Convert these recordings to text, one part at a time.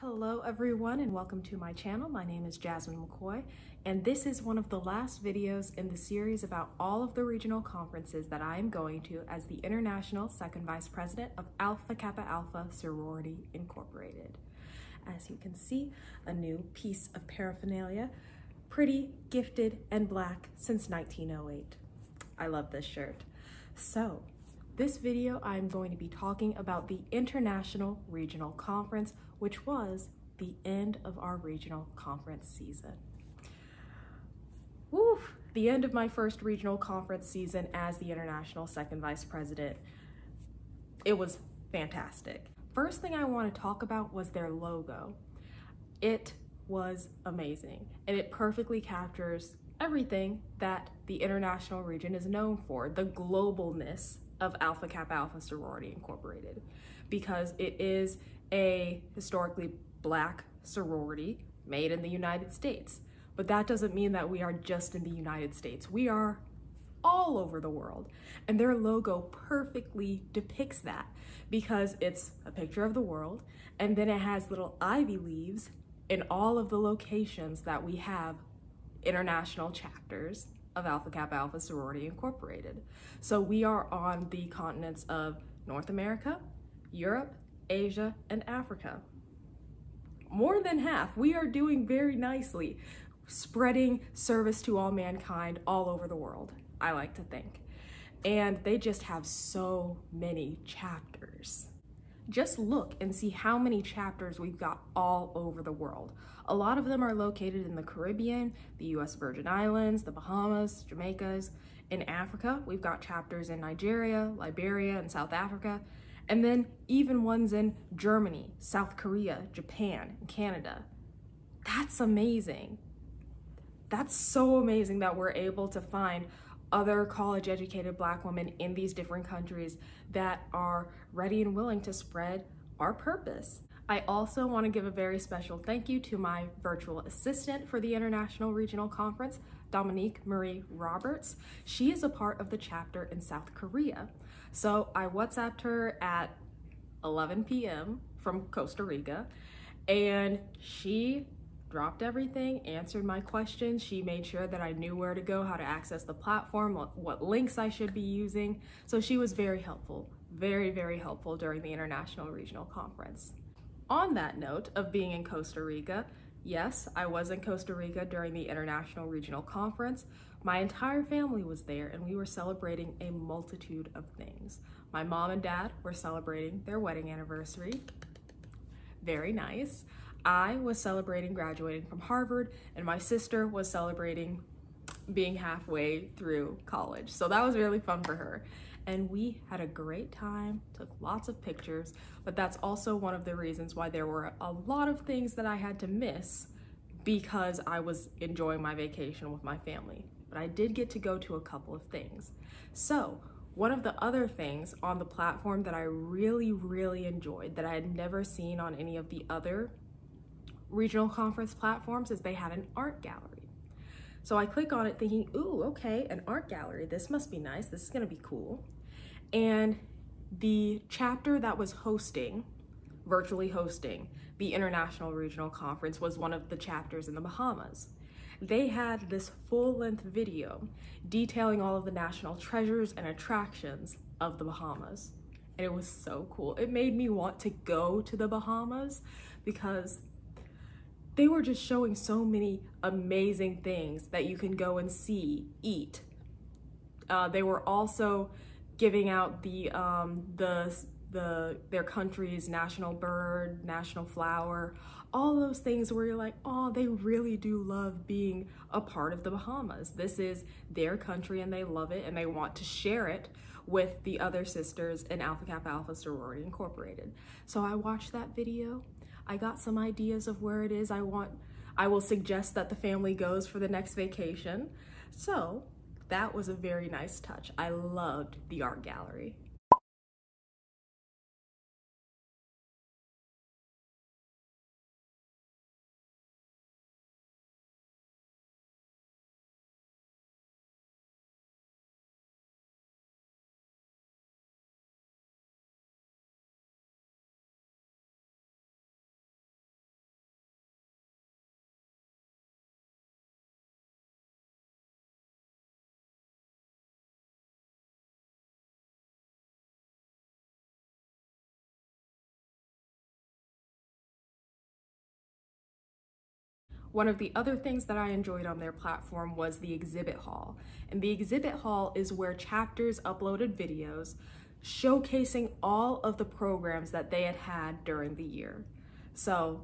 Hello everyone and welcome to my channel. My name is Jasmine McCoy and this is one of the last videos in the series about all of the regional conferences that I am going to as the International Second Vice President of Alpha Kappa Alpha Sorority Incorporated. As you can see, a new piece of paraphernalia, pretty, gifted, and black since 1908. I love this shirt. So, this video I'm going to be talking about the International Regional Conference, which was the end of our regional conference season. Woo! The end of my first regional conference season as the International Second Vice President. It was fantastic. First thing I want to talk about was their logo. It was amazing and it perfectly captures everything that the international region is known for, the globalness of Alpha Kappa Alpha Sorority Incorporated, because it is a historically Black sorority made in the United States. But that doesn't mean that we are just in the United States. We are all over the world. And their logo perfectly depicts that because it's a picture of the world and then it has little ivy leaves in all of the locations that we have international chapters of Alpha Kappa Alpha Sorority Incorporated. So we are on the continents of North America, Europe, Asia, and Africa. More than half. We are doing very nicely, spreading service to all mankind all over the world, I like to think. And they just have so many chapters. Just look and see how many chapters we've got all over the world. A lot of them are located in the Caribbean, the US Virgin Islands, the Bahamas, Jamaicas. In Africa, we've got chapters in Nigeria, Liberia, and South Africa. And then even ones in Germany, South Korea, Japan, and Canada. That's amazing. That's so amazing that we're able to find other college-educated Black women in these different countries that are ready and willing to spread our purpose. I also want to give a very special thank you to my virtual assistant for the International Regional Conference, Dominique Marie Roberts. She is a part of the chapter in South Korea. So I WhatsApped her at 11 p.m. from Costa Rica, and she dropped everything, answered my questions. She made sure that I knew where to go, how to access the platform, what links I should be using. So she was very helpful, very, very helpful during the International Regional Conference. On that note of being in Costa Rica, yes, I was in Costa Rica during the International Regional Conference. My entire family was there and we were celebrating a multitude of things. My mom and dad were celebrating their wedding anniversary. Very nice. I was celebrating graduating from Harvard and my sister was celebrating being halfway through college. So that was really fun for her. And we had a great time, took lots of pictures, but that's also one of the reasons why there were a lot of things that I had to miss because I was enjoying my vacation with my family. But I did get to go to a couple of things. So one of the other things on the platform that I really, really enjoyed that I had never seen on any of the other regional conference platforms is they had an art gallery. So I click on it thinking, ooh, okay, an art gallery. This must be nice. This is gonna be cool. And the chapter that was virtually hosting the International Regional Conference was one of the chapters in the Bahamas. They had this full-length video detailing all of the national treasures and attractions of the Bahamas. And it was so cool. It made me want to go to the Bahamas because they were just showing so many amazing things that you can go and see, eat. They were also giving out their country's national bird, national flower, all those things where you're like, oh, they really do love being a part of the Bahamas. This is their country and they love it and they want to share it with the other sisters in Alpha Kappa Alpha Sorority Incorporated. So I watched that video. I got some ideas of where it is I will suggest that the family goes for the next vacation. So that was a very nice touch. I loved the art gallery. One of the other things that I enjoyed on their platform was the exhibit hall. And the exhibit hall is where chapters uploaded videos showcasing all of the programs that they had had during the year. So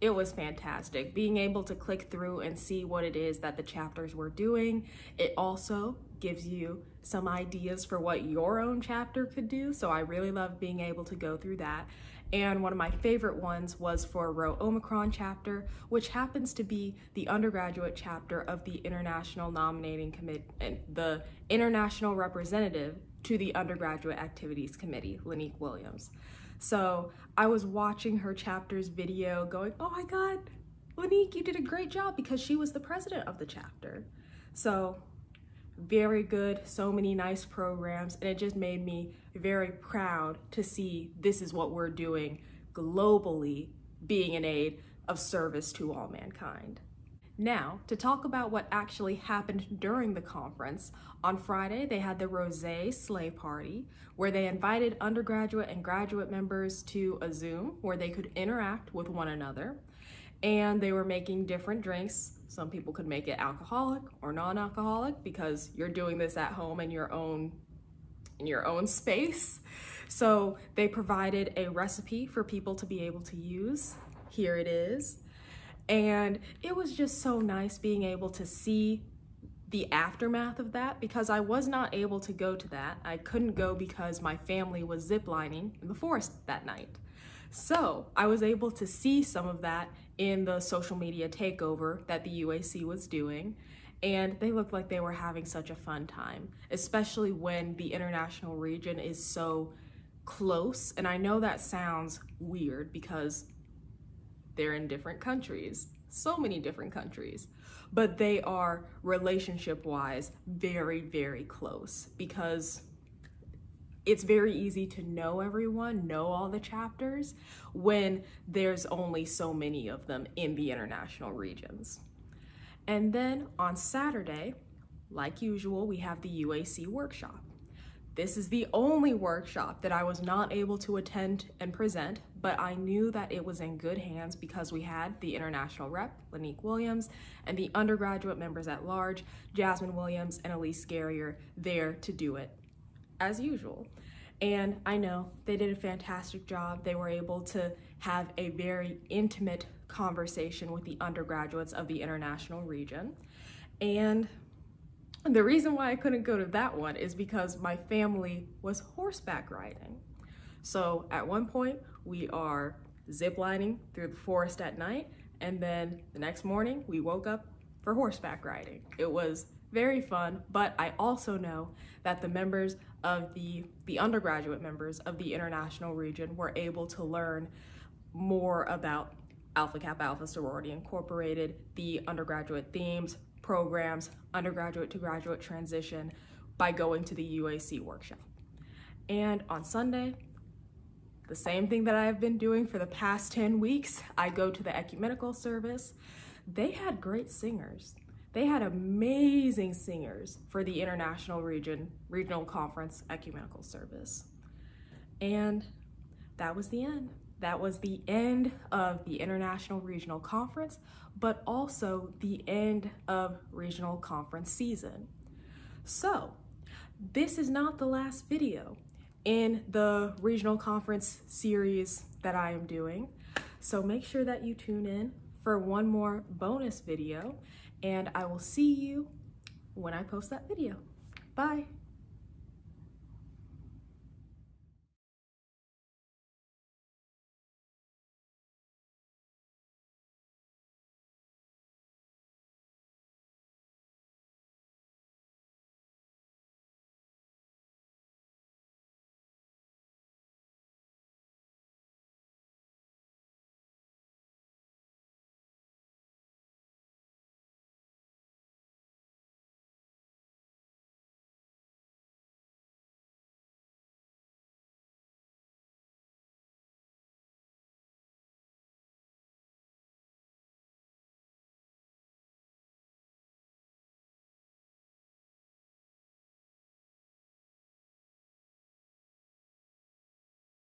it was fantastic being able to click through and see what it is that the chapters were doing. It also gives you some ideas for what your own chapter could do. So I really loved being able to go through that. And one of my favorite ones was for Rho Omicron chapter, which happens to be the undergraduate chapter of the International Nominating Committee and the international representative to the Undergraduate Activities Committee, Lanique Williams. So I was watching her chapter's video going, oh my God, Lanique, you did a great job, because she was the president of the chapter. So very good, so many nice programs, and it just made me very proud to see this is what we're doing globally, being an aid of service to all mankind. Now, to talk about what actually happened during the conference, on Friday they had the Rosé Sleigh Party, where they invited undergraduate and graduate members to a Zoom where they could interact with one another, and they were making different drinks. Some people could make it alcoholic or non-alcoholic because you're doing this at home in your own space. So they provided a recipe for people to be able to use. Here it is. And it was just so nice being able to see the aftermath of that, because I was not able to go to that. I couldn't go because my family was ziplining in the forest that night. So I was able to see some of that in the social media takeover that the UAC was doing, and they looked like they were having such a fun time, especially when the international region is so close. And I know that sounds weird because they're in different countries, so many different countries, but they are relationship-wise very, very close, because it's very easy to know everyone, know all the chapters, when there's only so many of them in the international regions. And then on Saturday, like usual, we have the UAC workshop. This is the only workshop that I was not able to attend and present, but I knew that it was in good hands because we had the international rep, Lanique Williams, and the undergraduate members at large, Jasmine Williams and Elise Garrier, there to do it as usual. And I know they did a fantastic job. They were able to have a very intimate conversation with the undergraduates of the international region. And the reason why I couldn't go to that one is because my family was horseback riding. So at one point we are ziplining through the forest at night, and then the next morning we woke up for horseback riding. It was very fun, but I also know that the members of the undergraduate members of the international region were able to learn more about Alpha Kappa Alpha Sorority Incorporated, the undergraduate themes, programs, undergraduate to graduate transition, by going to the UAC workshop. And on Sunday, the same thing that I have been doing for the past 10 weeks, I go to the ecumenical service. They had great singers. They had amazing singers for the international regional conference ecumenical service. And that was the end. That was the end of the International Regional Conference, but also the end of regional conference season. So this is not the last video in the regional conference series that I am doing. So make sure that you tune in for one more bonus video, and I will see you when I post that video. Bye.